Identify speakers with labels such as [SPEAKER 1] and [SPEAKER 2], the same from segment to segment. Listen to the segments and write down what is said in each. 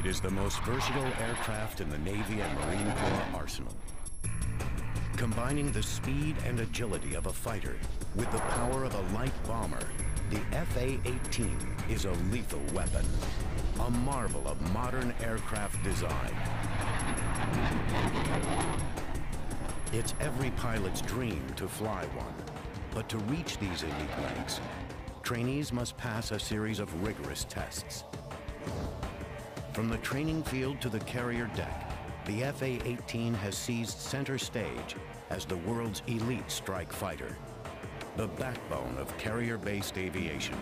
[SPEAKER 1] It is the most versatile aircraft in the Navy and Marine Corps arsenal. Combining the speed and agility of a fighter with the power of a light bomber, the F/A-18 is a lethal weapon, a marvel of modern aircraft design. It's every pilot's dream to fly one, but to reach these elite ranks, trainees must pass a series of rigorous tests. From the training field to the carrier deck, the F/A-18 has seized center stage as the world's elite strike fighter, the backbone of carrier-based aviation.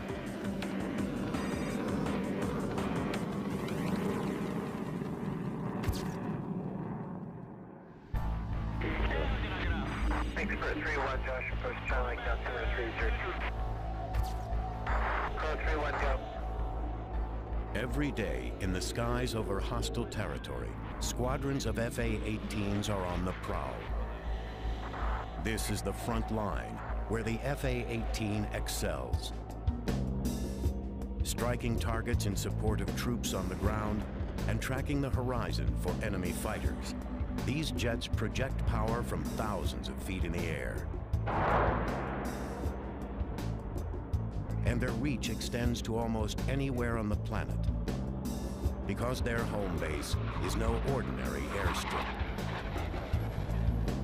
[SPEAKER 2] Thanks for 3-1, Josh. Approach Charlie, down 2-3, Call 3-1, go.
[SPEAKER 1] Every day in the skies over hostile territory, squadrons of F/A-18s are on the prowl. This is the front line where the F/A-18 excels. Striking targets in support of troops on the ground and tracking the horizon for enemy fighters, these jets project power from thousands of feet in the air. And their reach extends to almost anywhere on the planet, because their home base is no ordinary airstrip.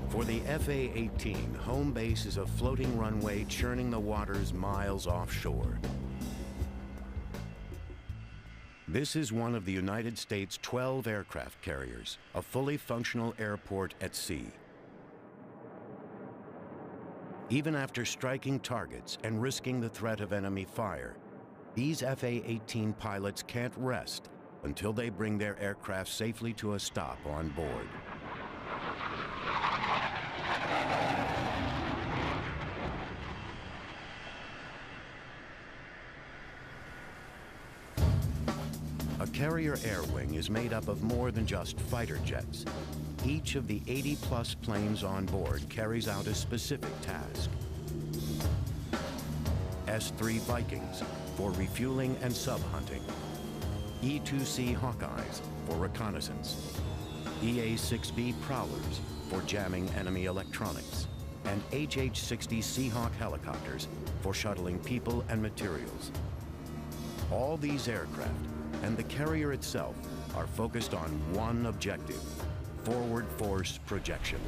[SPEAKER 1] For the F/A-18, home base is a floating runway churning the waters miles offshore. This is one of the United States' 12 aircraft carriers, a fully functional airport at sea. Even after striking targets and risking the threat of enemy fire, these F/A-18 pilots can't rest until they bring their aircraft safely to a stop on board. A carrier air wing is made up of more than just fighter jets. Each of the 80-plus planes on board carries out a specific task. S-3 Vikings for refueling and sub-hunting. E-2C Hawkeyes for reconnaissance. EA-6B Prowlers for jamming enemy electronics. And HH-60 Seahawk helicopters for shuttling people and materials. All these aircraft and the carrier itself are focused on one objective: forward force projection.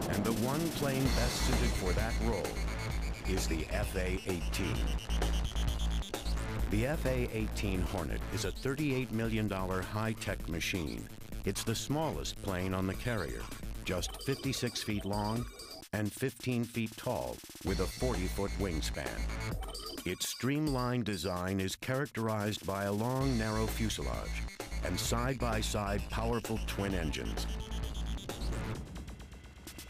[SPEAKER 1] And the one plane best suited for that role is the F/A-18. The F/A-18 Hornet is a $38 million high-tech machine. It's the smallest plane on the carrier, just 56 feet long and 15 feet tall with a 40-foot wingspan. Its streamlined design is characterized by a long, narrow fuselage and side-by-side powerful twin engines.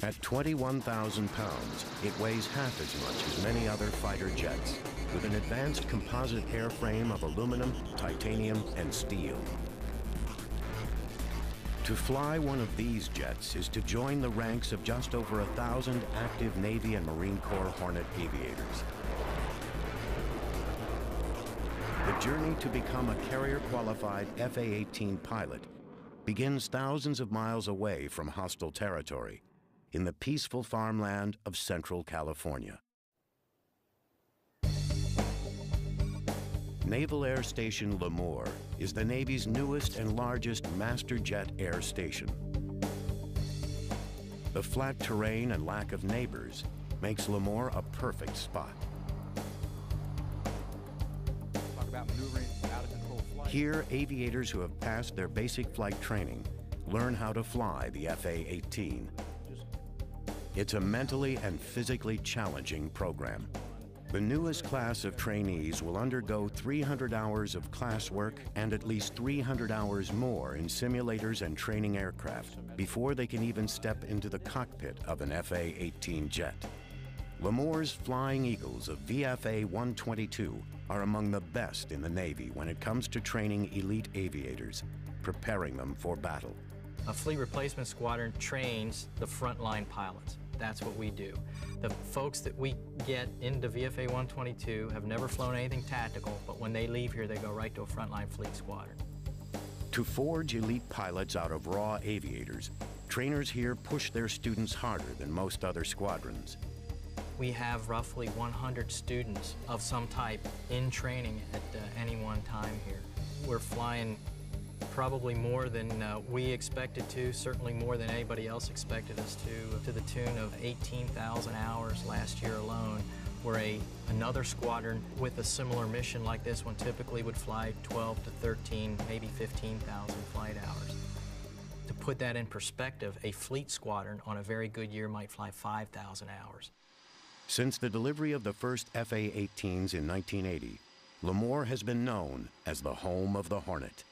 [SPEAKER 1] At 21,000 pounds, it weighs half as much as many other fighter jets, with an advanced composite airframe of aluminum, titanium, and steel. To fly one of these jets is to join the ranks of just over 1,000 active Navy and Marine Corps Hornet aviators. The journey to become a carrier-qualified F/A-18 pilot begins thousands of miles away from hostile territory in the peaceful farmland of Central California. Naval Air Station Lemoore is the Navy's newest and largest master jet air station. The flat terrain and lack of neighbors makes Lemoore a perfect spot. Here, aviators who have passed their basic flight training learn how to fly the F/A-18. It's a mentally and physically challenging program. The newest class of trainees will undergo 300 hours of classwork and at least 300 hours more in simulators and training aircraft before they can even step into the cockpit of an F/A-18 jet. Lemoore's Flying Eagles of VFA 122 are among the best in the Navy when it comes to training elite aviators, preparing them for battle.
[SPEAKER 3] A fleet replacement squadron trains the frontline pilots. That's what we do. The folks that we get into VFA 122 have never flown anything tactical, but when they leave here, they go right to a frontline fleet squadron.
[SPEAKER 1] To forge elite pilots out of raw aviators, trainers here push their students harder than most other squadrons.
[SPEAKER 3] We have roughly 100 students of some type in training at any one time here. We're flying probably more than we expected to, certainly more than anybody else expected us to the tune of 18,000 hours last year alone, where another squadron with a similar mission like this one typically would fly 12 to 13, maybe 15,000 flight hours. To put that in perspective, a fleet squadron on a very good year might fly 5,000 hours.
[SPEAKER 1] Since the delivery of the first FA-18s in 1980, Lemoore has been known as the home of the Hornet.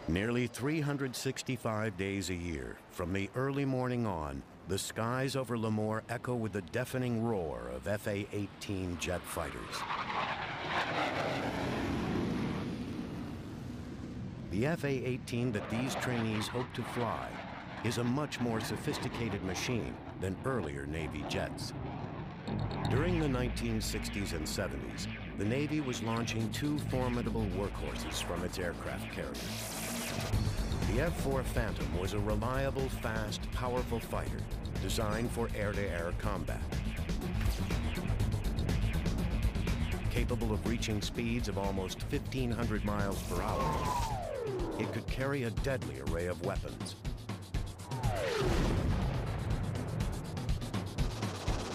[SPEAKER 1] Nearly 365 days a year, from the early morning on, the skies over Lemoore echo with the deafening roar of FA-18 jet fighters. The FA-18 that these trainees hope to fly is a much more sophisticated machine than earlier Navy jets. During the 1960s and 70s, the Navy was launching two formidable workhorses from its aircraft carriers. The F-4 Phantom was a reliable, fast, powerful fighter designed for air-to-air combat. Capable of reaching speeds of almost 1,500 miles per hour, it could carry a deadly array of weapons.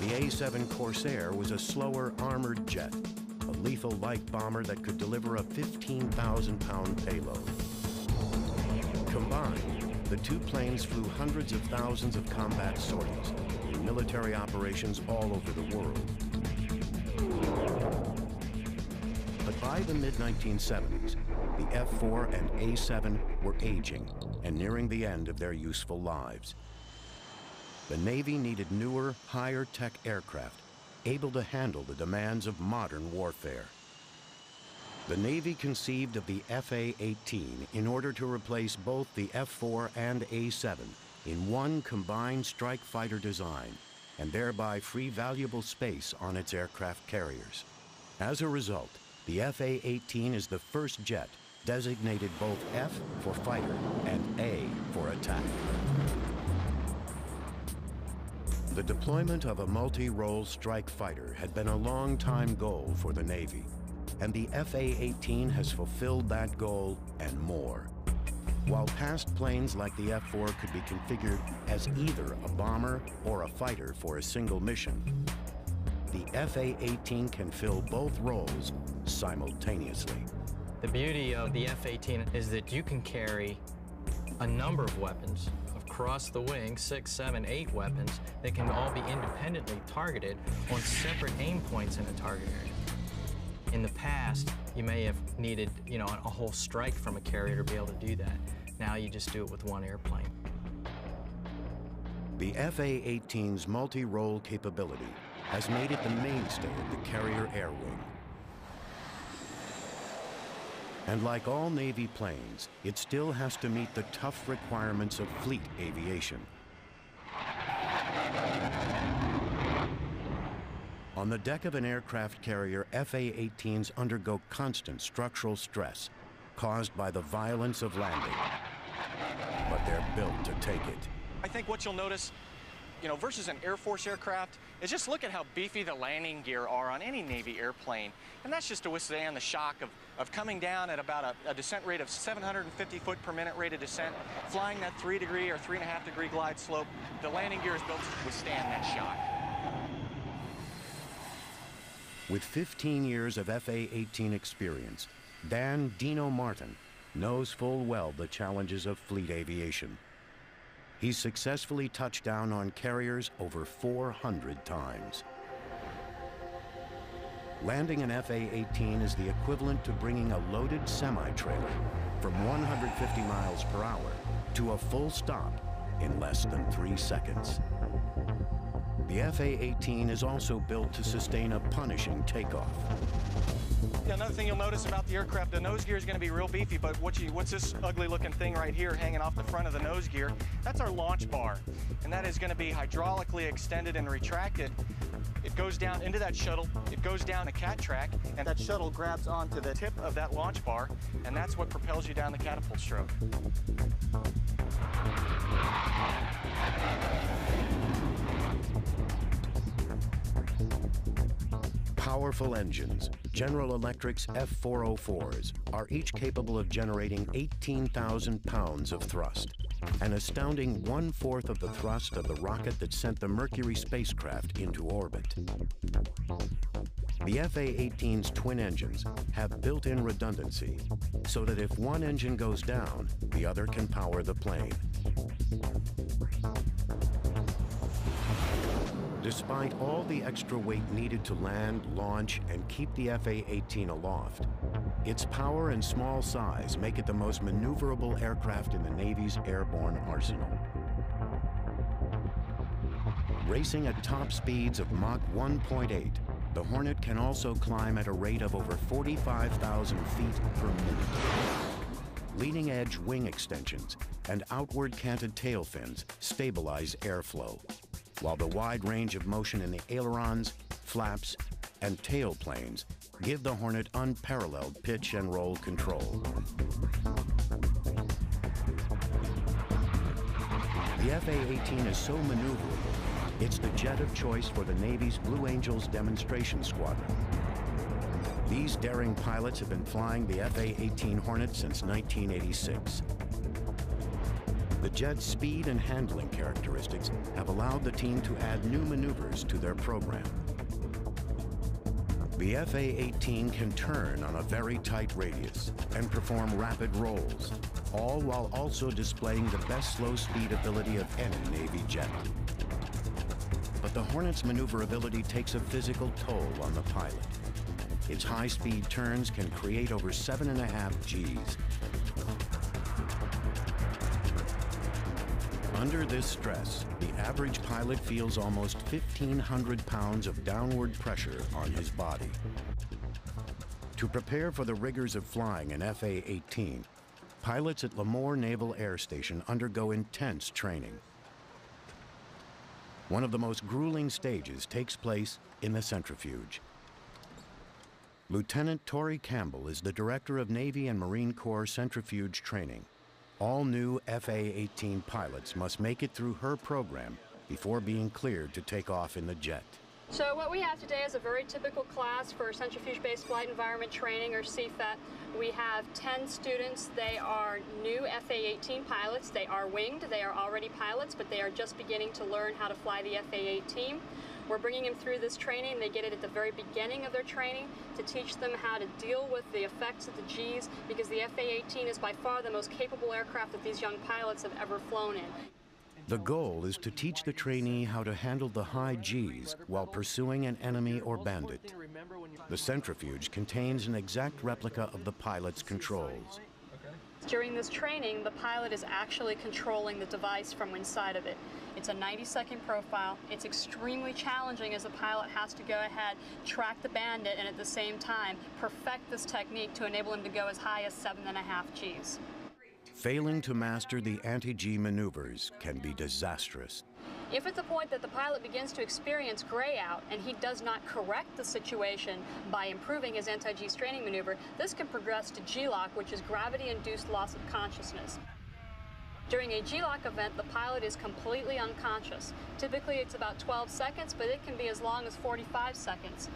[SPEAKER 1] The A-7 Corsair was a slower armored jet, a lethal light bomber that could deliver a 15,000-pound payload. Combined, the two planes flew hundreds of thousands of combat sorties in military operations all over the world. But by the mid-1970s, the F-4 and A-7 were aging and nearing the end of their useful lives. The Navy needed newer, higher-tech aircraft able to handle the demands of modern warfare. The Navy conceived of the FA-18 in order to replace both the F-4 and A-7 in one combined strike fighter design and thereby free valuable space on its aircraft carriers. As a result, the FA-18 is the first jet designated both F for fighter and A for attack. The deployment of a multi-role strike fighter had been a long-time goal for the Navy, and the FA-18 has fulfilled that goal and more. While past planes like the F-4 could be configured as either a bomber or a fighter for a single mission, the FA-18 can fill both roles simultaneously.
[SPEAKER 3] The beauty of the F-18 is that you can carry a number of weapons across the wing, 6, 7, 8 weapons that can all be independently targeted on separate aim points in a target area. In the past, you may have needed, a whole strike from a carrier to be able to do that. Now you just do it with one airplane.
[SPEAKER 1] The FA-18's multi-role capability has made it the mainstay of the carrier air wing. And like all Navy planes, it still has to meet the tough requirements of fleet aviation. On the deck of an aircraft carrier, FA-18s undergo constant structural stress caused by the violence of landing. But they're built to take it.
[SPEAKER 4] I think what you'll notice, versus an Air Force aircraft, is just look at how beefy the landing gear are on any Navy airplane. And that's just to withstand the shock of coming down at about a descent rate of 750 foot per minute rate of descent, flying that 3-degree or 3.5-degree glide slope. The landing gear is built to withstand that shock.
[SPEAKER 1] With 15 years of FA-18 experience, Dan Dino Martin knows full well the challenges of fleet aviation. He's successfully touched down on carriers over 400 times. Landing an FA-18 is the equivalent to bringing a loaded semi-trailer from 150 miles per hour to a full stop in less than 3 seconds. The FA-18 is also built to sustain a punishing takeoff.
[SPEAKER 4] Another thing you'll notice about the aircraft, the nose gear is going to be real beefy, but what's this ugly looking thing right here hanging off the front of the nose gear? That's our launch bar, and that is going to be hydraulically extended and retracted. It goes down into that shuttle, it goes down a cat track, and that shuttle grabs onto the tip of that launch bar, and that's what propels you down the catapult stroke.
[SPEAKER 1] Powerful engines, General Electric's F-404s, are each capable of generating 18,000 pounds of thrust, an astounding 1/4 of the thrust of the rocket that sent the Mercury spacecraft into orbit. The FA-18's twin engines have built-in redundancy, so that if one engine goes down, the other can power the plane. Despite all the extra weight needed to land, launch, and keep the FA-18 aloft, its power and small size make it the most maneuverable aircraft in the Navy's airborne arsenal. Racing at top speeds of Mach 1.8, the Hornet can also climb at a rate of over 45,000 feet per minute. Leading-edge wing extensions and outward canted tail fins stabilize airflow, while the wide range of motion in the ailerons, flaps, and tail planes give the Hornet unparalleled pitch and roll control. The FA-18 is so maneuverable, it's the jet of choice for the Navy's Blue Angels demonstration squadron. These daring pilots have been flying the FA-18 Hornet since 1986. The jet's speed and handling characteristics have allowed the team to add new maneuvers to their program. The FA-18 can turn on a very tight radius and perform rapid rolls, all while also displaying the best slow speed ability of any Navy jet. But the Hornet's maneuverability takes a physical toll on the pilot. Its high-speed turns can create over 7.5 Gs. Under this stress, the average pilot feels almost 1,500 pounds of downward pressure on his body. To prepare for the rigors of flying an FA-18, pilots at Lemoore Naval Air Station undergo intense training. One of the most grueling stages takes place in the centrifuge. Lieutenant Tori Campbell is the Director of Navy and Marine Corps Centrifuge Training. All new FA-18 pilots must make it through her program before being cleared to take off in the jet.
[SPEAKER 5] So what we have today is a very typical class for Centrifuge-Based Flight Environment Training, or CFET. We have 10 students. They are new FA-18 pilots. They are winged. They are already pilots, but they are just beginning to learn how to fly the FA-18. We're bringing them through this training. They get it at the very beginning of their training to teach them how to deal with the effects of the Gs, because the FA-18 is by far the most capable aircraft that these young pilots have ever flown in.
[SPEAKER 1] The goal is to teach the trainee how to handle the high Gs while pursuing an enemy or bandit. The centrifuge contains an exact replica of the pilot's controls.
[SPEAKER 5] During this training, the pilot is actually controlling the device from inside of it. It's a 90-second profile. It's extremely challenging, as the pilot has to go ahead, track the bandit, and at the same time perfect this technique to enable him to go as high as 7.5 Gs.
[SPEAKER 1] Failing to master the anti-G maneuvers can be disastrous.
[SPEAKER 5] If at the point that the pilot begins to experience gray out and he does not correct the situation by improving his anti-G straining maneuver, this can progress to G-lock, which is gravity-induced loss of consciousness. During a G-lock event, the pilot is completely unconscious. Typically it's about 12 seconds, but it can be as long as 45 seconds.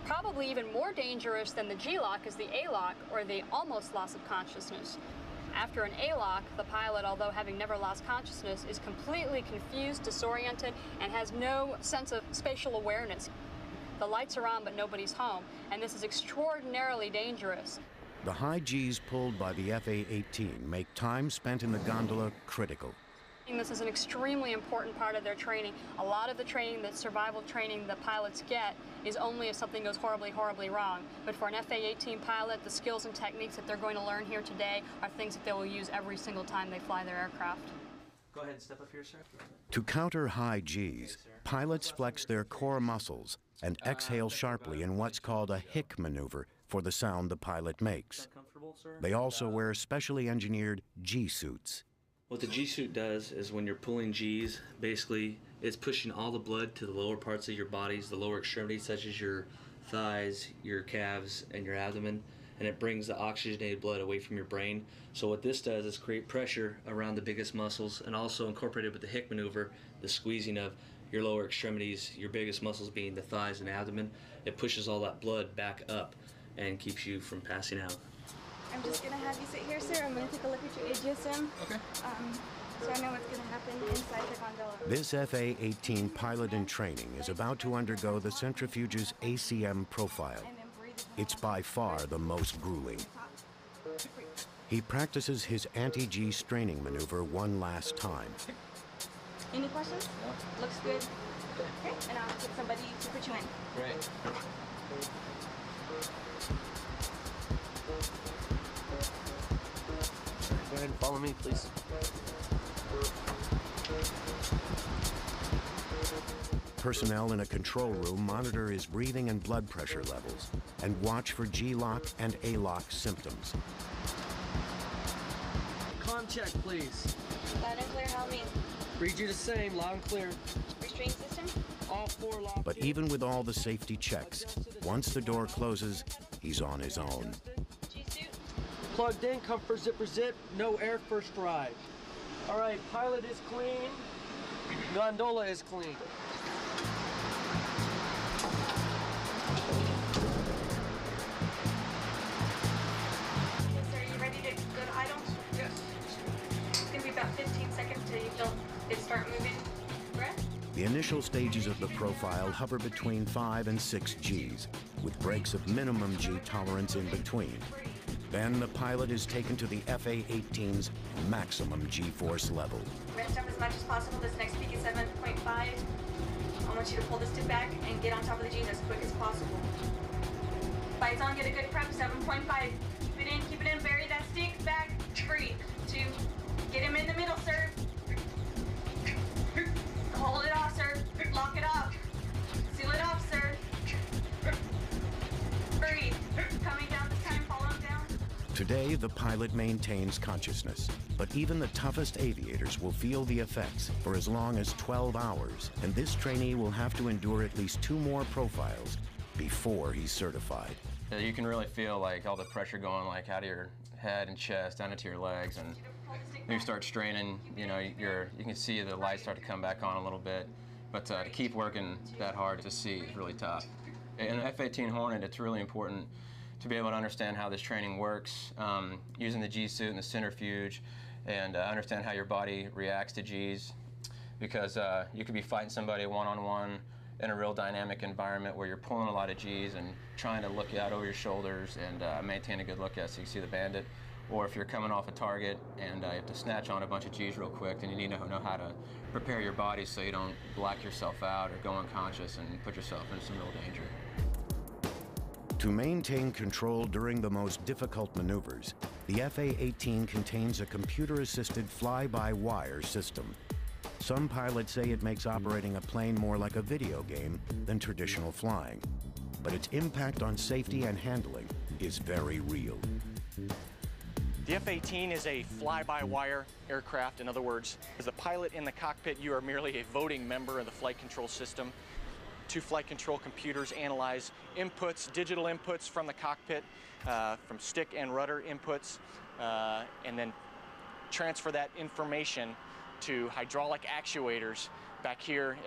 [SPEAKER 5] Probably even more dangerous than the G-lock is the A-lock, or the almost loss of consciousness. After an A-lock, the pilot, although having never lost consciousness, is completely confused, disoriented, and has no sense of spatial awareness. The lights are on, but nobody's home, and this is extraordinarily dangerous.
[SPEAKER 1] The high Gs pulled by the FA-18 make time spent in the gondola critical.
[SPEAKER 5] This is an extremely important part of their training. A lot of the training, the survival training the pilots get, is only if something goes horribly, horribly wrong. But for an FA-18 pilot, the skills and techniques that they're going to learn here today are things that they will use every single time they fly their aircraft.
[SPEAKER 3] Go ahead and step up here, sir.
[SPEAKER 1] To counter high Gs, pilots flex their core muscles and exhale sharply in what's called a hic maneuver for the sound the pilot makes. They also wear specially engineered G-suits.
[SPEAKER 6] What the G-suit does is when you're pulling G's, basically it's pushing all the blood to the lower parts of your bodies, the lower extremities such as your thighs, your calves, and your abdomen, and it brings the oxygenated blood away from your brain. So what this does is create pressure around the biggest muscles, and also incorporated with the Hick maneuver, the squeezing of your lower extremities, your biggest muscles being the thighs and abdomen. It pushes all that blood back up and keeps you from passing out.
[SPEAKER 7] I'm just going to have you sit here, sir. I'm going to take a look at your AGSM. Okay. So I know what's going to happen inside the gondola.
[SPEAKER 1] This FA-18 pilot in training is about to undergo the centrifuge's ACM profile. It's by far the most grueling. He practices his anti-G straining maneuver one last time.
[SPEAKER 7] Any questions? No. Looks good. Okay, and I'll get somebody to put you in.
[SPEAKER 6] Great.
[SPEAKER 8] Go ahead and follow me, please.
[SPEAKER 1] Personnel in a control room monitor his breathing and blood pressure levels and watch for G-lock and A-lock symptoms.
[SPEAKER 8] Comm check, please.
[SPEAKER 7] Loud and clear, how me?
[SPEAKER 8] Read you the same, loud and clear.
[SPEAKER 7] Restraint system?
[SPEAKER 8] All 4 locks.
[SPEAKER 1] But even with all the safety checks, once the door closes, he's on his own.
[SPEAKER 7] G-suit?
[SPEAKER 8] Plugged in, comfort zipper zip, no air first drive. All right, pilot is clean. Gondola is clean.
[SPEAKER 7] Sir, are you ready to go to idle? Yes. It's going to be about 15 seconds till you feel it start moving. Breath?
[SPEAKER 1] The initial stages of the profile hover between 5 and 6 Gs, with breaks of minimum G tolerance in between. Then the pilot is taken to the FA-18's maximum G-force level.
[SPEAKER 7] Rest up as much as possible. This next peak is 7.5. I want you to pull the stick back and get on top of the G's as quick as possible. Bites on, get a good prep, 7.5. Keep it in, bury that stick, back, 3, 2. Get him in the middle, sir. Hold it off, sir. Lock it off. Seal it off, sir. Breathe. Coming down this time, follow him down.
[SPEAKER 1] Today, the pilot maintains consciousness, but even the toughest aviators will feel the effects for as long as 12 hours, and this trainee will have to endure at least 2 more profiles before he's certified.
[SPEAKER 9] You can really feel like all the pressure going like out of your head and chest down into your legs, and you start straining, you know, you can see the lights start to come back on a little bit, but to keep working that hard to see is really tough. In an F-18 Hornet, it's really important to be able to understand how this training works, using the G-suit and the centrifuge, and understand how your body reacts to Gs, because you could be fighting somebody one-on-one in a real dynamic environment where you're pulling a lot of Gs and trying to look out over your shoulders and maintain a good look at so you can see the bandit. Or if you're coming off a target and you have to snatch on a bunch of Gs real quick, then you need to know how to prepare your body so you don't black yourself out or go unconscious and put yourself in some real danger.
[SPEAKER 1] To maintain control during the most difficult maneuvers, the FA-18 contains a computer-assisted fly-by-wire system. Some pilots say it makes operating a plane more like a video game than traditional flying, but its impact on safety and handling is very real.
[SPEAKER 4] The F-18 is a fly-by-wire aircraft. In other words, as a pilot in the cockpit, you are merely a voting member of the flight control system. 2 flight control computers analyze inputs, digital inputs from the cockpit, from stick and rudder inputs, and then transfer that information to hydraulic actuators back here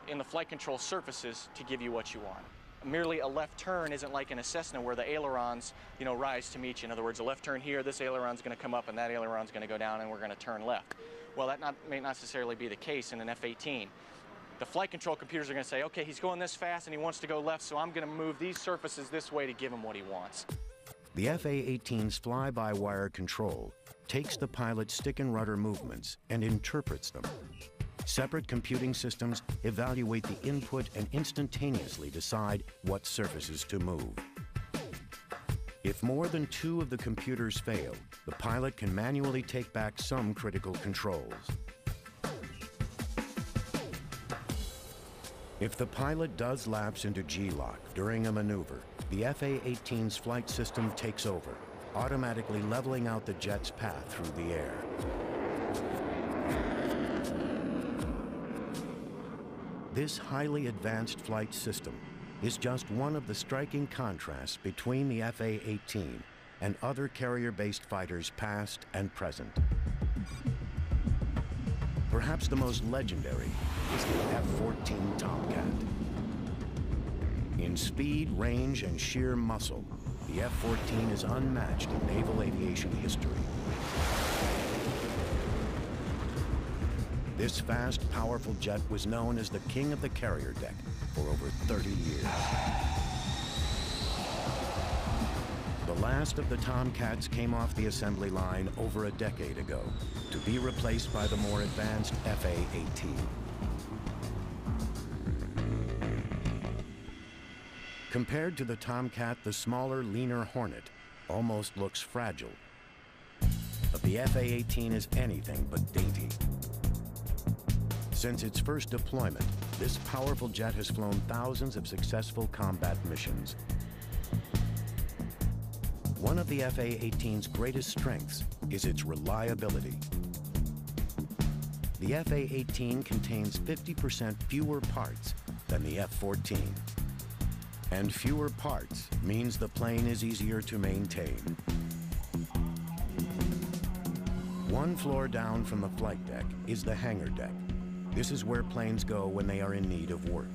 [SPEAKER 4] in the flight control surfaces to give you what you want. Merely a left turn isn't like in a Cessna where the ailerons, you know, rise to meet you. In other words, a left turn here, this aileron's going to come up and that aileron's going to go down and we're going to turn left. Well, that may not necessarily be the case in an F-18. The flight control computers are going to say, okay, he's going this fast and he wants to go left, so I'm going to move these surfaces this way to give him what he wants.
[SPEAKER 1] The FA-18's fly-by-wire control takes the pilot's stick and rudder movements and interprets them. Separate computing systems evaluate the input and instantaneously decide what surfaces to move. If more than 2 of the computers fail, the pilot can manually take back some critical controls. If the pilot does lapse into G-lock during a maneuver, the FA-18's flight system takes over, automatically leveling out the jet's path through the air. This highly advanced flight system is just one of the striking contrasts between the FA-18 and other carrier-based fighters past and present. Perhaps the most legendary is the F-14 Tomcat. In speed, range, and sheer muscle, the F-14 is unmatched in naval aviation history. This fast, powerful jet was known as the king of the carrier deck for over 30 years. The last of the Tomcats came off the assembly line over a decade ago to be replaced by the more advanced FA-18. Compared to the Tomcat, the smaller, leaner Hornet almost looks fragile. But the FA-18 is anything but dainty. Since its first deployment, this powerful jet has flown thousands of successful combat missions. One of the FA-18's greatest strengths is its reliability. The FA-18 contains 50% fewer parts than the F-14. And fewer parts means the plane is easier to maintain. One floor down from the flight deck is the hangar deck. This is where planes go when they are in need of work.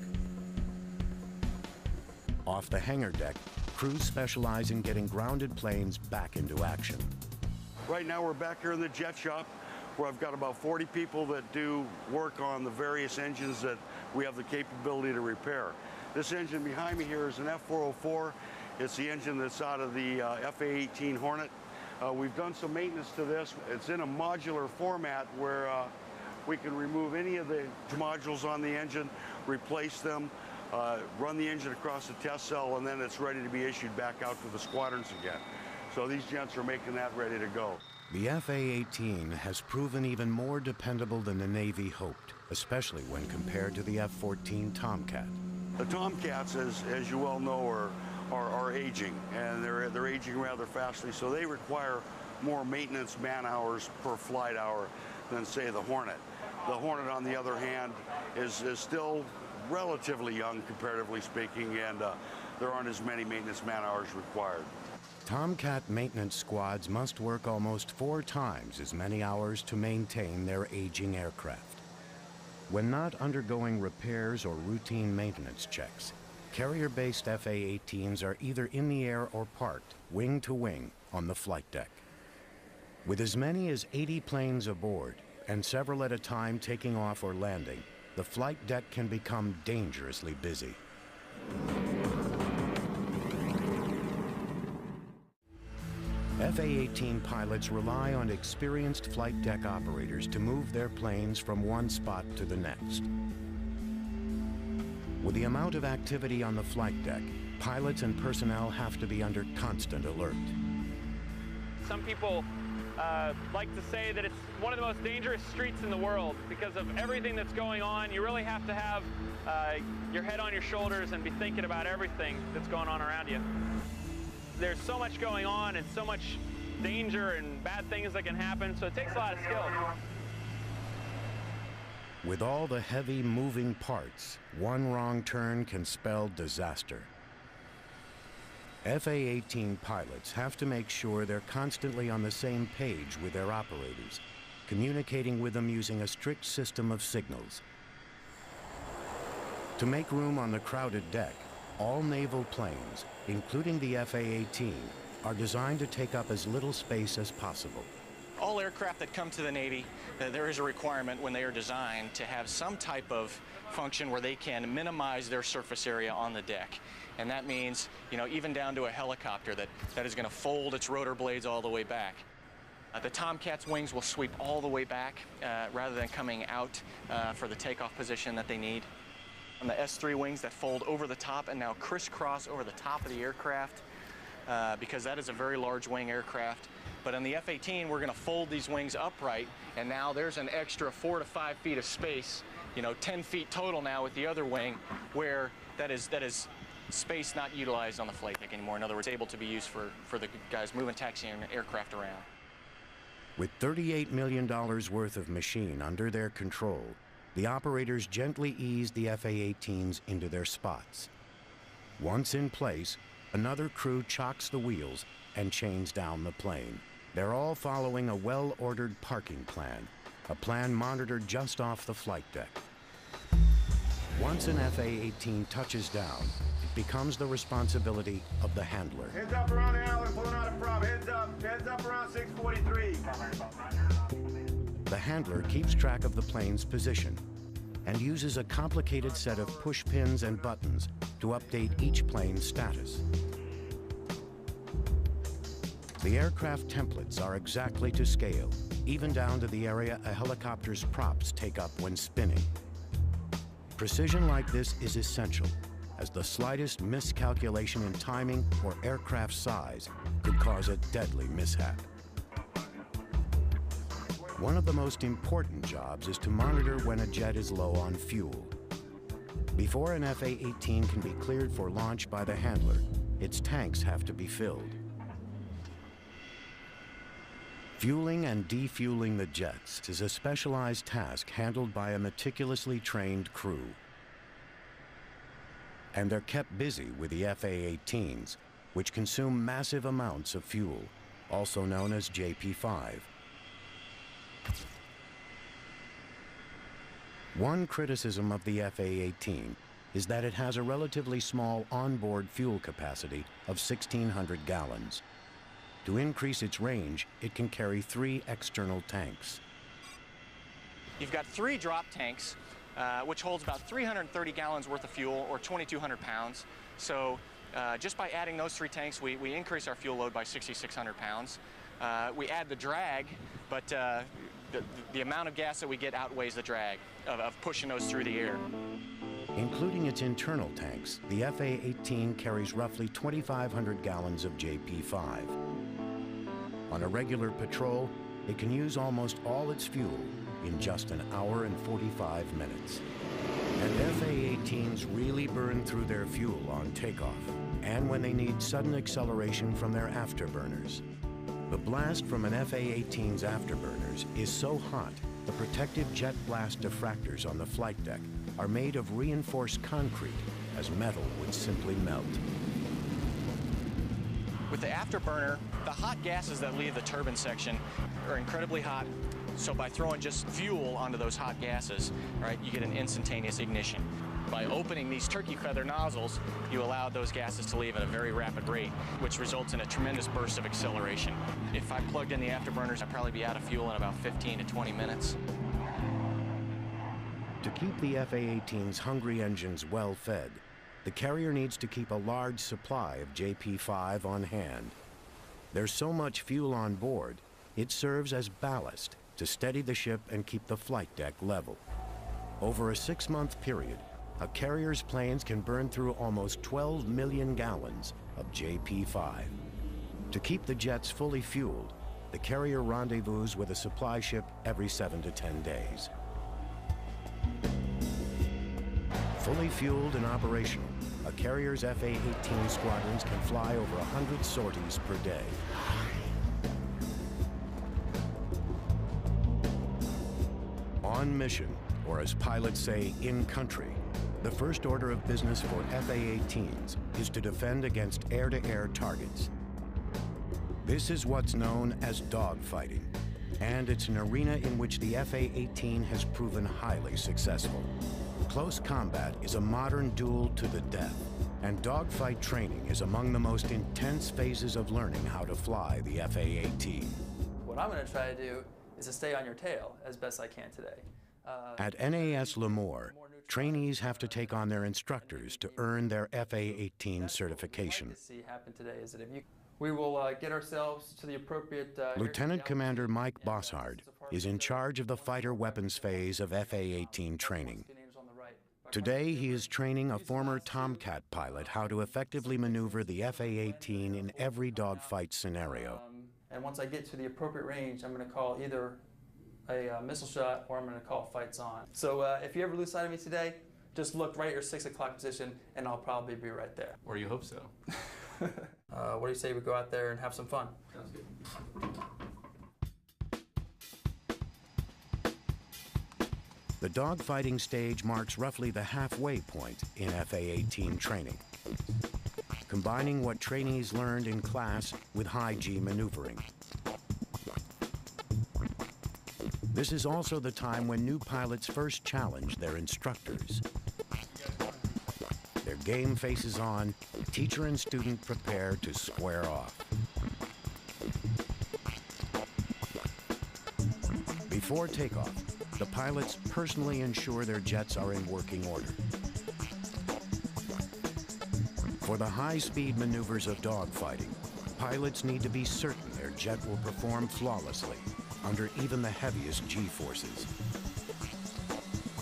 [SPEAKER 1] Off the hangar deck, crews specialize in getting grounded planes back into action.
[SPEAKER 10] Right now we're back here in the jet shop where I've got about 40 people that do work on the various engines that we have the capability to repair. This engine behind me here is an F404. It's the engine that's out of the FA-18 Hornet. We've done some maintenance to this. It's in a modular format where we can remove any of the modules on the engine, replace them, run the engine across the test cell, and then it's ready to be issued back out to the squadrons again. So these gents are making that ready to go.
[SPEAKER 1] The FA-18 has proven even more dependable than the Navy hoped, especially when compared to the F-14 Tomcat.
[SPEAKER 10] The Tomcats, as you well know, are aging, and they're aging rather fastly, so they require more maintenance man-hours per flight hour than, say, the Hornet. The Hornet, on the other hand, is still relatively young, comparatively speaking, and there aren't as many maintenance man-hours required.
[SPEAKER 1] Tomcat maintenance squads must work almost 4 times as many hours to maintain their aging aircraft. When not undergoing repairs or routine maintenance checks, carrier-based FA-18s are either in the air or parked, wing to wing, on the flight deck. With as many as 80 planes aboard, and several at a time taking off or landing, the flight deck can become dangerously busy. FA-18 pilots rely on experienced flight deck operators to move their planes from one spot to the next. With the amount of activity on the flight deck, pilots and personnel have to be under constant alert.
[SPEAKER 11] Some people like to say that it's one of the most dangerous streets in the world because of everything that's going on. You really have to have your head on your shoulders and be thinking about everything that's going on around you. There's so much going on and so much danger and bad things that can happen, so it takes a lot of skill.
[SPEAKER 1] With all the heavy moving parts, one wrong turn can spell disaster. FA-18 pilots have to make sure they're constantly on the same page with their operators, communicating with them using a strict system of signals. To make room on the crowded deck, all naval planes, including the FA-18, are designed to take up as little space as possible.
[SPEAKER 4] All aircraft that come to the Navy, there is a requirement when they are designed to have some type of function where they can minimize their surface area on the deck. And that means, even down to a helicopter that is going to fold its rotor blades all the way back. The Tomcat's wings will sweep all the way back rather than coming out for the takeoff position that they need. On the S3 wings that fold over the top and now crisscross over the top of the aircraft because that is a very large wing aircraft. But on the F-18, we're going to fold these wings upright, and now there's an extra 4 to 5 feet of space you know, 10 feet total now with the other wing, where that is space not utilized on the flight deck anymore. In other words, able to be used for the guys moving taxiing aircraft around.
[SPEAKER 1] With $38 million worth of machine under their control, the operators gently ease the FA-18s into their spots. Once in place, another crew chocks the wheels and chains down the plane. They're all following a well-ordered parking plan, a plan monitored just off the flight deck. Once an FA-18 touches down, it becomes the responsibility of the handler.
[SPEAKER 2] Heads up around the island, pulling out a prop. Heads up around 643.
[SPEAKER 1] The handler keeps track of the plane's position and uses a complicated set of push pins and buttons to update each plane's status. The aircraft templates are exactly to scale, even down to the area a helicopter's props take up when spinning. Precision like this is essential, as the slightest miscalculation in timing or aircraft size could cause a deadly mishap. One of the most important jobs is to monitor when a jet is low on fuel. Before an FA-18 can be cleared for launch by the handler, its tanks have to be filled. Fueling and defueling the jets is a specialized task handled by a meticulously trained crew. And they're kept busy with the FA-18s, which consume massive amounts of fuel, also known as JP5. One criticism of the FA-18 is that it has a relatively small onboard fuel capacity of 1,600 gallons. To increase its range, it can carry 3 external tanks.
[SPEAKER 4] You've got 3 drop tanks, which holds about 330 gallons worth of fuel, or 2,200 pounds. So just by adding those 3 tanks, we increase our fuel load by 6,600 pounds. We add the drag, but the amount of gas that we get outweighs the drag of pushing those through the air.
[SPEAKER 1] Including its internal tanks, the FA-18 carries roughly 2,500 gallons of JP5. On a regular patrol, it can use almost all its fuel in just an hour and 45 minutes. And FA-18s really burn through their fuel on takeoff, and when they need sudden acceleration from their afterburners. The blast from an FA-18's afterburners is so hot, the protective jet blast diffractors on the flight deck are made of reinforced concrete, as metal would simply melt.
[SPEAKER 4] With the afterburner, the hot gases that leave the turbine section are incredibly hot. So by throwing just fuel onto those hot gases, right, you get an instantaneous ignition. By opening these turkey feather nozzles, you allow those gases to leave at a very rapid rate, which results in a tremendous burst of acceleration. If I plugged in the afterburners, I'd probably be out of fuel in about 15 to 20 minutes.
[SPEAKER 1] To keep the FA-18's hungry engines well fed, the carrier needs to keep a large supply of JP5 on hand. There's so much fuel on board, it serves as ballast to steady the ship and keep the flight deck level. Over a 6-month period, a carrier's planes can burn through almost 12 million gallons of JP5. To keep the jets fully fueled, the carrier rendezvous with a supply ship every 7 to 10 days. Fully fueled and operational, a carrier's FA-18 squadrons can fly over 100 sorties per day. On mission, or as pilots say, in country, the first order of business for FA-18s is to defend against air-to-air targets. This is what's known as dogfighting, and it's an arena in which the FA-18 has proven highly successful. Close combat is a modern duel to the death, and dogfight training is among the most intense phases of learning how to fly the FA-18.
[SPEAKER 12] What I'm going to try to do is to stay on your tail as best I can today.
[SPEAKER 1] At NAS Lemoore, trainees have to take on their instructors to earn their FA-18 certification.
[SPEAKER 12] We will get ourselves to the appropriate...
[SPEAKER 1] Lieutenant Commander Mike Bossard is in charge of the fighter weapons phase of FA-18 training. Today, he is training a former Tomcat pilot how to effectively maneuver the FA-18 in every dogfight scenario.
[SPEAKER 12] And once I get to the appropriate range, I'm going to call either a missile shot, or I'm going to call fights on. So if you ever lose sight of me today, just look right at your 6 o'clock position, and I'll probably be right there.
[SPEAKER 13] Or you hope so.
[SPEAKER 12] What do you say we go out there and have some fun?
[SPEAKER 13] Sounds good.
[SPEAKER 1] The dogfighting stage marks roughly the halfway point in FA-18 training, combining what trainees learned in class with high-G maneuvering. This is also the time when new pilots first challenge their instructors. Their game faces on, teacher and student prepare to square off. Before takeoff, the pilots personally ensure their jets are in working order. For the high-speed maneuvers of dogfighting, pilots need to be certain their jet will perform flawlessly under even the heaviest G-forces.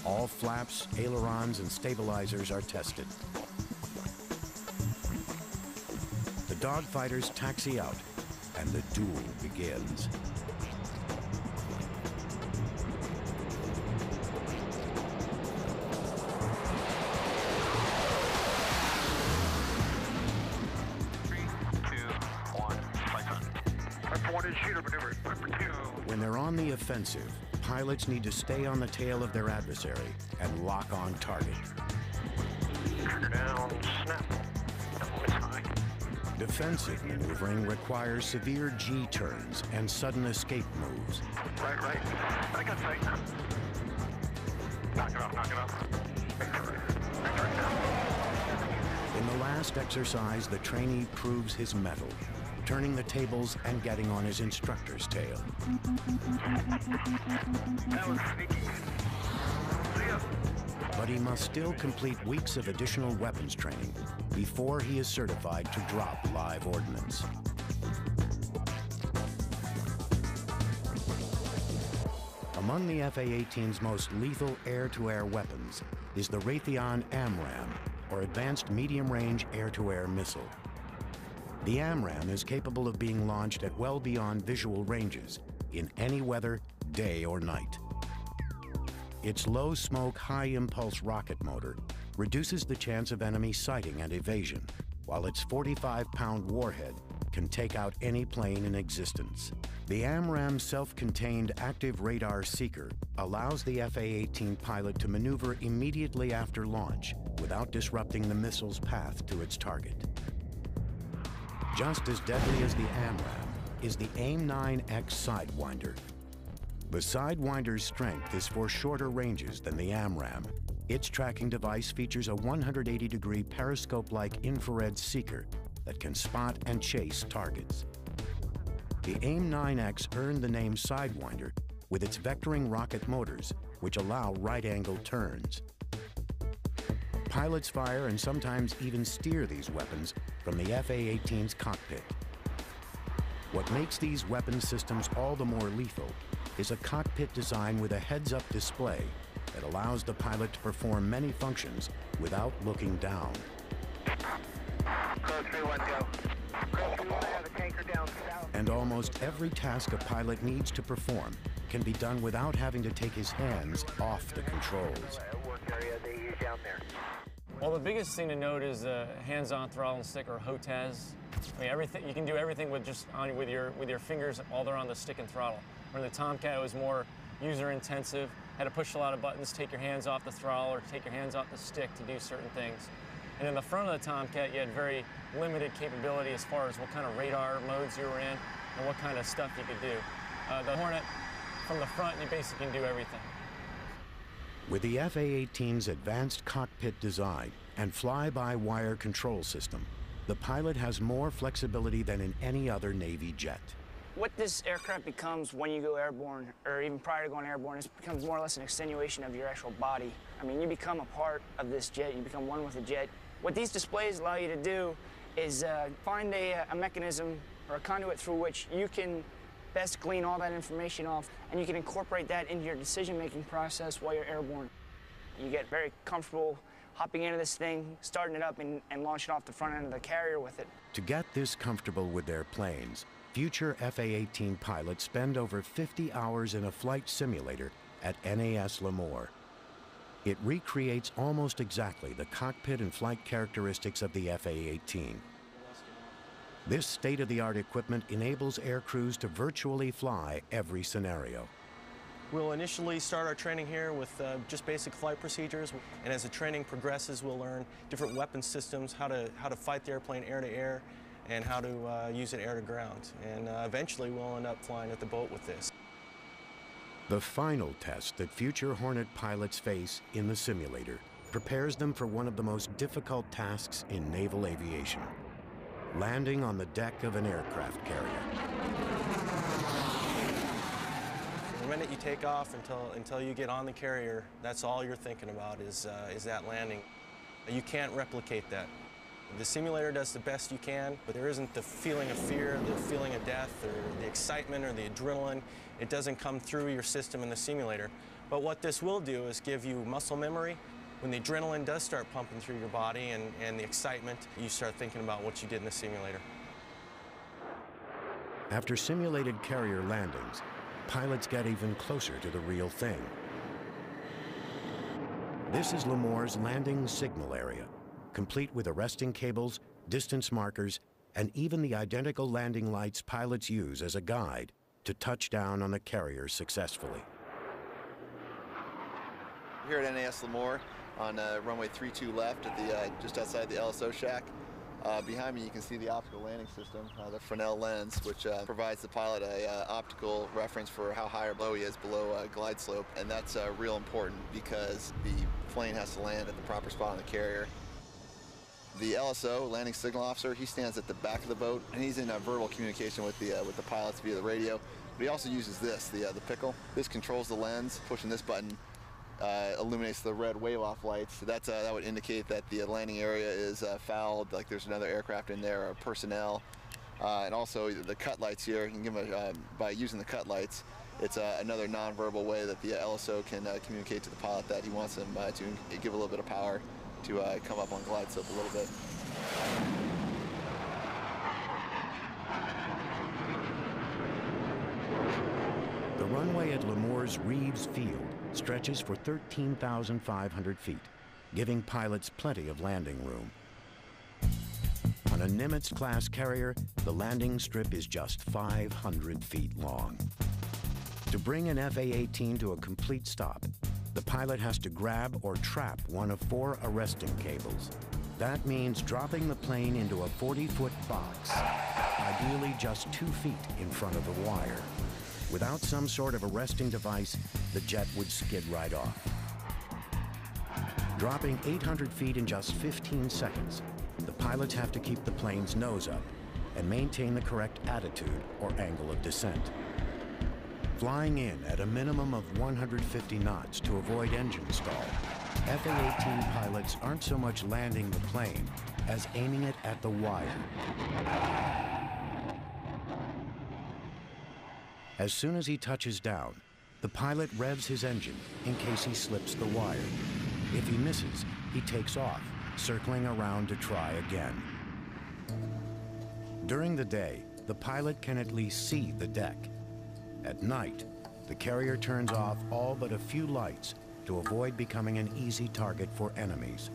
[SPEAKER 1] All flaps, ailerons, and stabilizers are tested. The dogfighters taxi out, and the duel begins. When they're on the offensive, pilots need to stay on the tail of their adversary and lock on target.
[SPEAKER 2] Trigger down, snap. It's high.
[SPEAKER 1] Defensive maneuvering requires severe G-turns and sudden escape moves.
[SPEAKER 2] Right. I got sight. Knock it off.
[SPEAKER 1] In the last exercise, the trainee proves his mettle, turning the tables and getting on his instructor's tail.
[SPEAKER 2] That was sneaky. See ya.
[SPEAKER 1] But he must still complete weeks of additional weapons training before he is certified to drop live ordnance. Among the FA-18's most lethal air-to-air weapons is the Raytheon AMRAAM, or Advanced Medium-Range Air-to-Air Missile. The AMRAAM is capable of being launched at well beyond visual ranges, in any weather, day or night. Its low-smoke, high-impulse rocket motor reduces the chance of enemy sighting and evasion, while its 45-pound warhead can take out any plane in existence. The AMRAAM's self-contained active radar seeker allows the FA-18 pilot to maneuver immediately after launch without disrupting the missile's path to its target. Just as deadly as the AMRAAM is the AIM-9X Sidewinder. The Sidewinder's strength is for shorter ranges than the AMRAAM. Its tracking device features a 180-degree periscope-like infrared seeker that can spot and chase targets. The AIM-9X earned the name Sidewinder with its vectoring rocket motors, which allow right-angle turns. Pilots fire and sometimes even steer these weapons from the FA-18's cockpit. What makes these weapon systems all the more lethal is a cockpit design with a heads-up display that allows the pilot to perform many functions without looking down.
[SPEAKER 2] Code 3-1, go. Code 3-1, I have a tanker down south.
[SPEAKER 1] And almost every task a pilot needs to perform can be done without having to take his hands off the controls.
[SPEAKER 2] Work area they use down there.
[SPEAKER 14] Well, the biggest thing to note is hands-on throttle and stick, or HOTAS. I mean, everything you can do everything with just with your fingers while they're on the stick and throttle. Where in the Tomcat, it was more user-intensive. Had to push a lot of buttons, take your hands off the throttle, or take your hands off the stick to do certain things. And in the front of the Tomcat, you had very limited capability as far as what kind of radar modes you were in and what kind of stuff you could do. The Hornet, from the front, you basically can do everything.
[SPEAKER 1] With the FA-18's advanced cockpit design and fly-by-wire control system, the pilot has more flexibility than in any other Navy jet.
[SPEAKER 15] What this aircraft becomes when you go airborne, or even prior to going airborne, it becomes more or less an extenuation of your actual body. I mean, you become a part of this jet, you become one with the jet. What these displays allow you to do is find a mechanism or a conduit through which you can best glean all that information off, and you can incorporate that into your decision-making process while you're airborne. You get very comfortable hopping into this thing, starting it up, and launching off the front end of the carrier with it.
[SPEAKER 1] To get this comfortable with their planes, future FA-18 pilots spend over 50 hours in a flight simulator at NAS Lemoore. It recreates almost exactly the cockpit and flight characteristics of the FA-18. This state-of-the-art equipment enables air crews to virtually fly every scenario.
[SPEAKER 4] We'll initially start our training here with just basic flight procedures, and as the training progresses, we'll learn different weapon systems, how to fight the airplane air-to-air, and how to use it air-to-ground. And eventually, we'll end up flying at the boat with this.
[SPEAKER 1] The final test that future Hornet pilots face in the simulator prepares them for one of the most difficult tasks in naval aviation: landing on the deck of an aircraft carrier.
[SPEAKER 4] The minute you take off until you get on the carrier, that's all you're thinking about is that landing. You can't replicate that. The simulator does the best you can, but there isn't the feeling of fear, the feeling of death, or the excitement, or the adrenaline. It doesn't come through your system in the simulator. But what this will do is give you muscle memory. When the adrenaline does start pumping through your body and the excitement, you start thinking about what you did in the simulator.
[SPEAKER 1] After simulated carrier landings, pilots get even closer to the real thing. This is Lemoore's landing signal area, complete with arresting cables, distance markers, and even the identical landing lights pilots use as a guide to touch down on the carrier successfully.
[SPEAKER 13] Here at NAS Lemoore on runway 32 left at the just outside the LSO shack. Behind me you can see the optical landing system, the Fresnel lens, which provides the pilot a optical reference for how high or low he is below glide slope, and that's real important because the plane has to land at the proper spot on the carrier. The LSO, landing signal officer, he stands at the back of the boat, and he's in verbal communication with the pilots via the radio. But he also uses this, the pickle. This controls the lens. Pushing this button illuminates the red wave-off lights. So that would indicate that the landing area is fouled, like there's another aircraft in there, or personnel. And also the cut lights here, you can give them by using the cut lights, it's another non-verbal way that the LSO can communicate to the pilot that he wants them to give a little bit of power to come up on glide slope a little bit.
[SPEAKER 1] The runway at Lemoore's Reeves Field stretches for 13,500 feet, giving pilots plenty of landing room. On a Nimitz-class carrier, the landing strip is just 500 feet long. To bring an FA-18 to a complete stop, the pilot has to grab or trap one of 4 arresting cables. That means dropping the plane into a 40-foot box, ideally just 2 feet in front of the wire. Without some sort of arresting device, the jet would skid right off. Dropping 800 feet in just 15 seconds, the pilots have to keep the plane's nose up and maintain the correct attitude or angle of descent. Flying in at a minimum of 150 knots to avoid engine stall, FA-18 pilots aren't so much landing the plane as aiming it at the wire. As soon as he touches down, the pilot revs his engine in case he slips the wire. If he misses, he takes off, circling around to try again. During the day, the pilot can at least see the deck. At night, the carrier turns off all but a few lights to avoid becoming an easy target for enemies.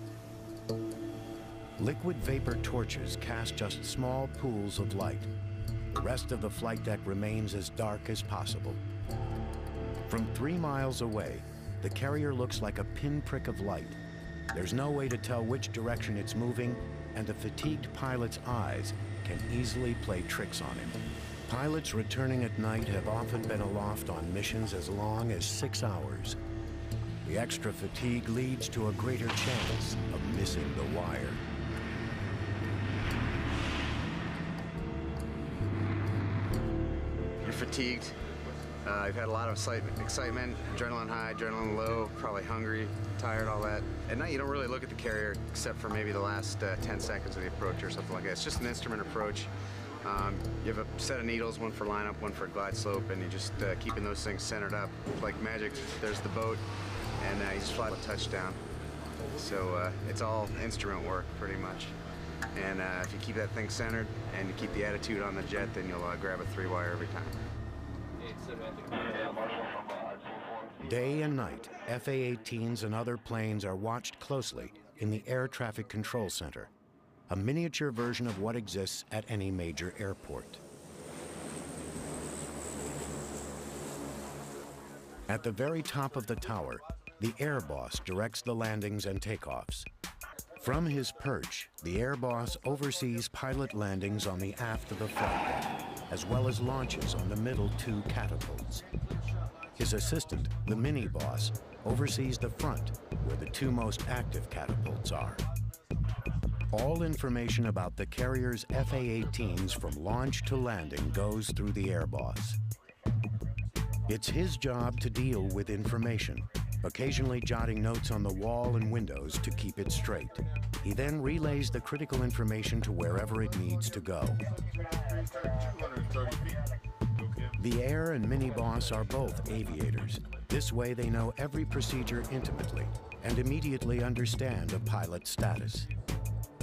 [SPEAKER 1] Liquid vapor torches cast just small pools of light. The rest of the flight deck remains as dark as possible. From 3 miles away, the carrier looks like a pinprick of light. There's no way to tell which direction it's moving, and a fatigued pilot's eyes can easily play tricks on him. Pilots returning at night have often been aloft on missions as long as 6 hours. The extra fatigue leads to a greater chance of missing the wire.
[SPEAKER 16] You're fatigued. You've had a lot of excitement, adrenaline high, adrenaline low, probably hungry, tired, all that. At night, you don't really look at the carrier except for maybe the last 10 seconds of the approach or something like that. It's just an instrument approach. You have a set of needles, one for lineup, one for glide slope, and you're just keeping those things centered up. Like magic, there's the boat, and you just fly to touchdown. So it's all instrument work, pretty much. And if you keep that thing centered and you keep the attitude on the jet, then you'll grab a 3-wire every time.
[SPEAKER 1] Day and night, FA-18s and other planes are watched closely in the Air Traffic Control Center, a miniature version of what exists at any major airport. At the very top of the tower, the air boss directs the landings and takeoffs. From his perch, the air boss oversees pilot landings on the aft of the flight deck, as well as launches on the middle 2 catapults. His assistant, the mini boss, oversees the front, where the 2 most active catapults are. All information about the carrier's FA-18s from launch to landing goes through the air boss. It's his job to deal with information, occasionally jotting notes on the wall and windows to keep it straight. He then relays the critical information to wherever it needs to go. The air and mini boss are both aviators. This way they know every procedure intimately and immediately understand a pilot's status.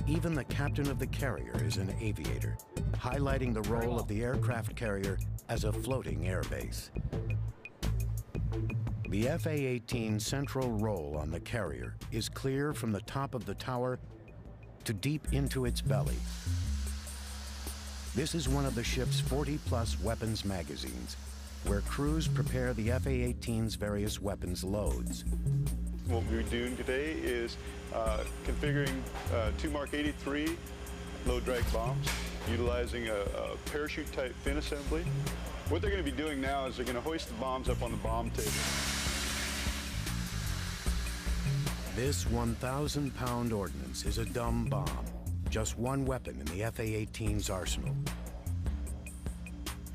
[SPEAKER 1] Even the captain of the carrier is an aviator, highlighting the role of the aircraft carrier as a floating airbase. The FA-18's central role on the carrier is clear from the top of the tower to deep into its belly. This is one of the ship's 40-plus weapons magazines, where crews prepare the FA-18's various weapons loads.
[SPEAKER 17] What we're doing today is configuring 2 Mark 83 low-drag bombs, utilizing a parachute-type fin assembly. What they're going to be doing now is they're going to hoist the bombs up on the bomb table.
[SPEAKER 1] This 1,000-pound ordnance is a dumb bomb, just one weapon in the FA-18's arsenal.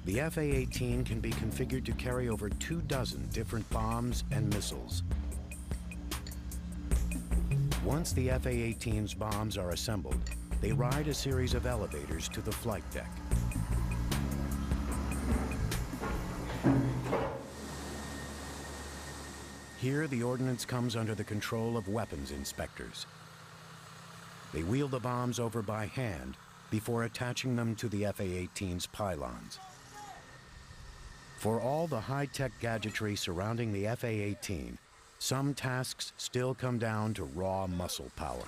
[SPEAKER 1] The FA-18 can be configured to carry over 24 different bombs and missiles. Once the FA-18's bombs are assembled, they ride a series of elevators to the flight deck. Here, the ordnance comes under the control of weapons inspectors. They wheel the bombs over by hand before attaching them to the FA-18's pylons. For all the high-tech gadgetry surrounding the FA-18, some tasks still come down to raw muscle power.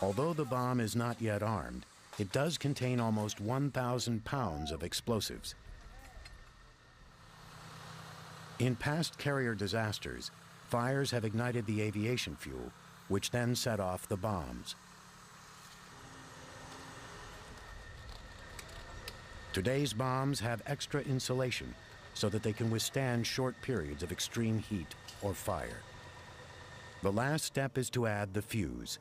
[SPEAKER 1] Although the bomb is not yet armed, it does contain almost 1,000 pounds of explosives. In past carrier disasters, fires have ignited the aviation fuel, which then set off the bombs. Today's bombs have extra insulation so that they can withstand short periods of extreme heat or fire. The last step is to add the fuse.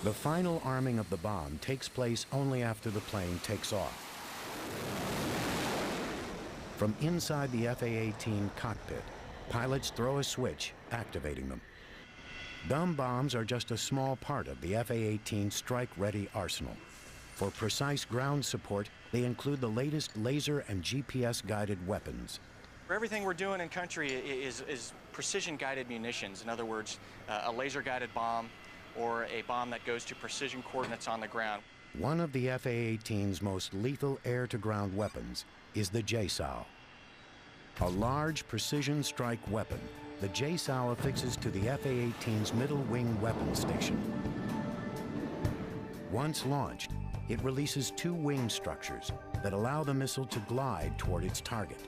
[SPEAKER 1] The final arming of the bomb takes place only after the plane takes off. From inside the FA-18 cockpit, pilots throw a switch, activating them. Dumb bombs are just a small part of the FA-18 strike-ready arsenal. For precise ground support, they include the latest laser and GPS-guided weapons.
[SPEAKER 4] Everything we're doing in country is precision-guided munitions. In other words, a laser-guided bomb or a bomb that goes to precision coordinates on the ground.
[SPEAKER 1] One of the FA-18's most lethal air-to-ground weapons is the JSOW. A large precision strike weapon, the JSOW affixes to the FA-18's middle wing weapon station. Once launched, it releases 2 wing structures that allow the missile to glide toward its target.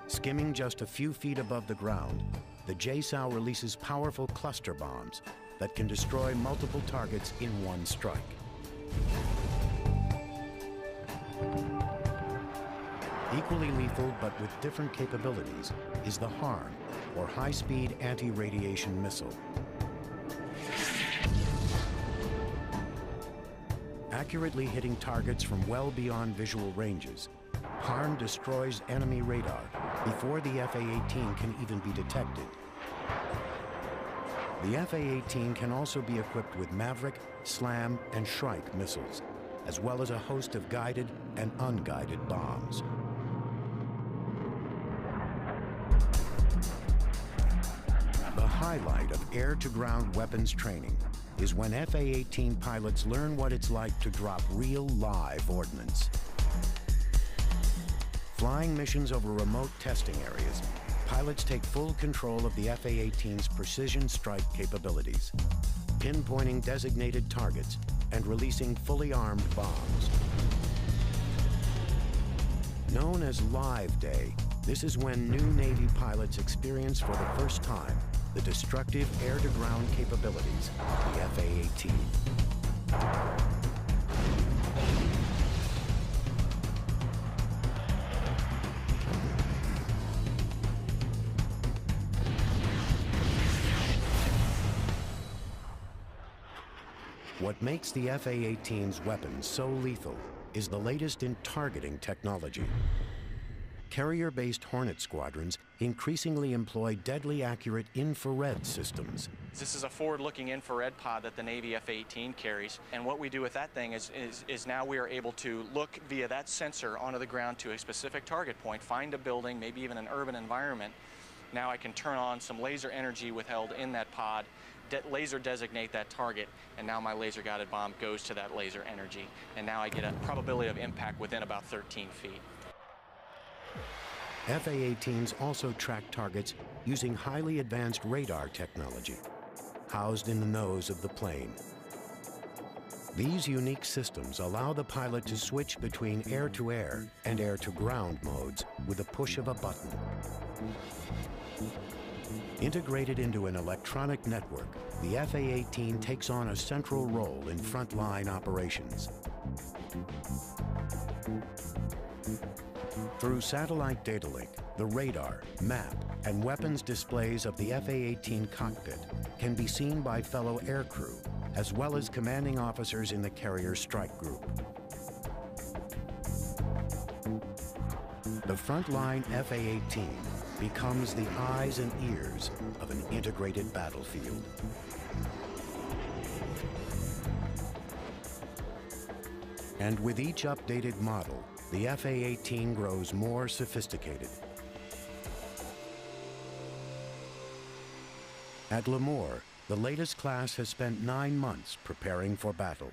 [SPEAKER 1] Skimming just a few feet above the ground, the JSOW releases powerful cluster bombs that can destroy multiple targets in one strike. Equally lethal, but with different capabilities, is the HARM, or High-Speed Anti-Radiation Missile. Accurately hitting targets from well beyond visual ranges, HARM destroys enemy radar before the FA-18 can even be detected. The FA-18 can also be equipped with Maverick, SLAM, and Shrike missiles. as well as a host of guided and unguided bombs. The highlight of air-to-ground weapons training is when FA-18 pilots learn what it's like to drop real live ordnance. Flying missions over remote testing areas, pilots take full control of the FA-18's precision strike capabilities, pinpointing designated targets and releasing fully armed bombs. Known as Live Day, this is when new Navy pilots experience for the first time the destructive air-to-ground capabilities of the FA-18. What makes the FA-18's weapons so lethal is the latest in targeting technology. Carrier-based Hornet squadrons increasingly employ deadly accurate infrared systems.
[SPEAKER 4] This is a forward-looking infrared pod that the Navy F-18 carries, and what we do with that thing is now we are able to look via that sensor onto the ground to a specific target point, find a building, maybe even an urban environment. Now I can turn on some laser energy withheld in that pod, laser designate that target, and now my laser-guided bomb goes to that laser energy, and now I get a probability of impact within about 13 feet.
[SPEAKER 1] FA-18s also track targets using highly advanced radar technology, housed in the nose of the plane. These unique systems allow the pilot to switch between air-to-air and air-to-ground modes with the push of a button. Integrated into an electronic network, the FA-18 takes on a central role in frontline operations. Through satellite data link, the radar, map, and weapons displays of the FA-18 cockpit can be seen by fellow aircrew, as well as commanding officers in the carrier strike group. The frontline FA-18 becomes the eyes and ears of an integrated battlefield. And with each updated model, the FA-18 grows more sophisticated. At Lemoore, the latest class has spent 9 months preparing for battle.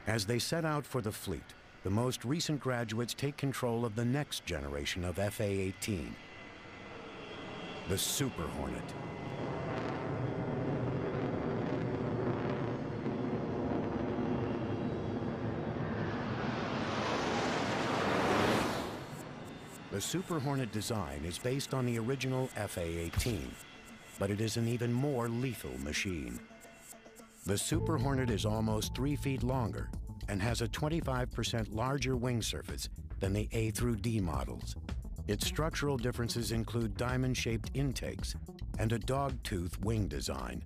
[SPEAKER 1] As they set out for the fleet, the most recent graduates take control of the next generation of FA-18, the Super Hornet. The Super Hornet design is based on the original FA-18, but it is an even more lethal machine. The Super Hornet is almost 3 feet longer and has a 25% larger wing surface than the A through D models. Its structural differences include diamond-shaped intakes and a dog-tooth wing design.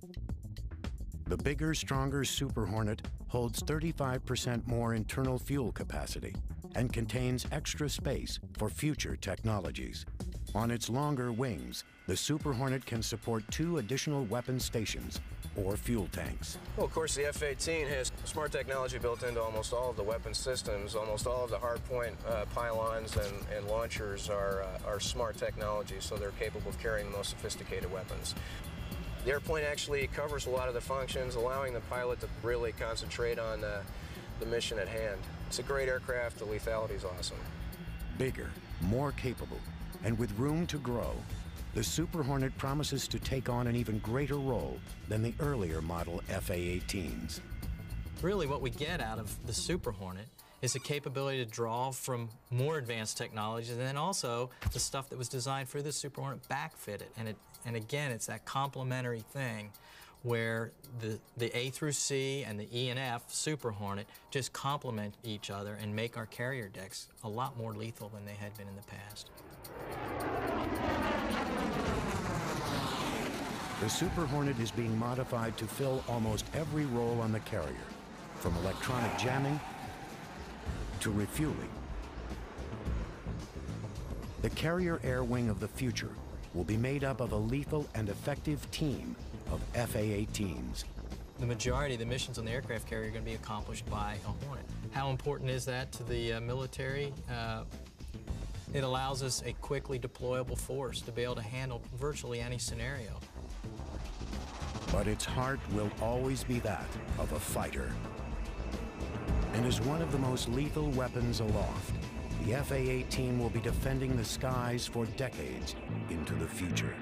[SPEAKER 1] The bigger, stronger Super Hornet holds 35% more internal fuel capacity and contains extra space for future technologies. On its longer wings, the Super Hornet can support 2 additional weapon stations or fuel tanks.
[SPEAKER 18] Well, of course, the F-18 has smart technology built into almost all of the weapon systems. Almost all of the hardpoint pylons and launchers are smart technology, so they're capable of carrying the most sophisticated weapons. The airplane actually covers a lot of the functions, allowing the pilot to really concentrate on the mission at hand. It's a great aircraft. The lethality is awesome.
[SPEAKER 1] Bigger, more capable, and with room to grow, the Super Hornet promises to take on an even greater role than the earlier model FA-18s.
[SPEAKER 3] Really what we get out of the Super Hornet is the capability to draw from more advanced technologies, and then also the stuff that was designed for the Super Hornet backfitted. And again, it's that complementary thing where the A through C and the E and F Super Hornet just complement each other and make our carrier decks a lot more lethal than they had been in the past.
[SPEAKER 1] The Super Hornet is being modified to fill almost every role on the carrier, from electronic jamming to refueling. The carrier air wing of the future will be made up of a lethal and effective team of FA-18s.
[SPEAKER 3] The majority of the missions on the aircraft carrier are going to be accomplished by a Hornet. How important is that to the military? It allows us a quickly deployable force to be able to handle virtually any scenario.
[SPEAKER 1] But its heart will always be that of a fighter. And as one of the most lethal weapons aloft, the FA-18 will be defending the skies for decades into the future.